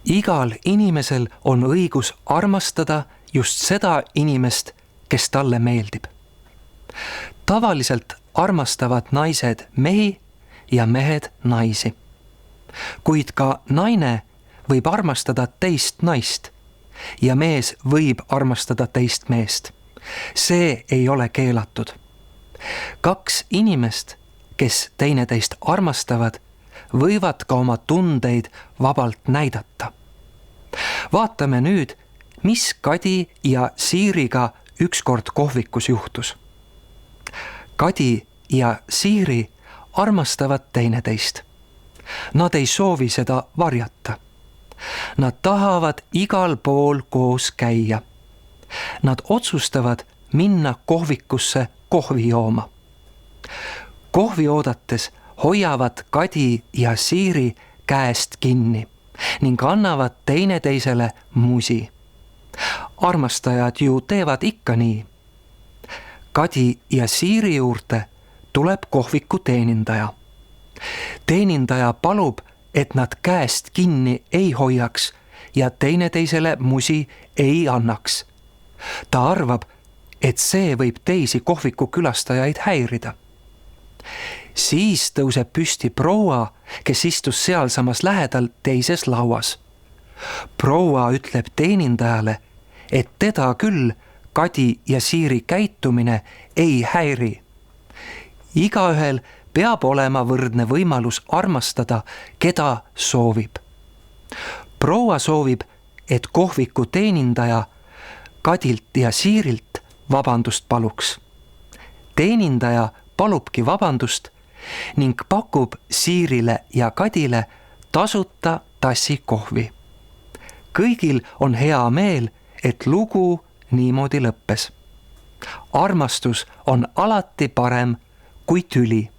Igal inimesel on õigus armastada just seda inimest, kes talle meeldib. Tavaliselt armastavad naised mehi ja mehed naisi. Kuid ka naine võib armastada teist naist ja mees võib armastada teist meest. See ei ole keelatud. 2 inimest, kes teineteist armastavad, võivad ka oma tundeid vabalt näidata. Vaatame nüüd, mis Kadi ja Siiriga ükskord kohvikus juhtus. Kadi ja Siiri armastavad teineteist. Nad ei soovi seda varjata. Nad tahavad igal pool koos käia. Nad otsustavad minna kohvikusse kohvi jooma. Kohvi oodates hoiavad Kadi ja Siiri käest kinni ning annavad teineteisele musi. Armastajad ju teevad ikka nii. Kadi ja Siiri juurde tuleb kohviku teenindaja. Teenindaja palub, et nad käest kinni ei hoiaks ja teineteisele musi ei annaks. Ta arvab, et see võib teisi kohviku külastajaid häirida. Siis tõuseb püsti proua, kes istus sealsamas lähedal teises lauas. Proua ütleb teenindajale, et teda küll Kadi ja Siiri käitumine ei häiri. Igaühel peab olema võrdne võimalus armastada, keda soovib. Proua soovib, et kohviku teenindaja Kadilt ja Siirilt vabandust paluks. Teenindaja palubki vabandust ning pakub Siirile ja Kadile tasuta tassi kohvi. Kõigil on hea meel, et lugu niimoodi lõppes. Armastus on alati parem kui tüli.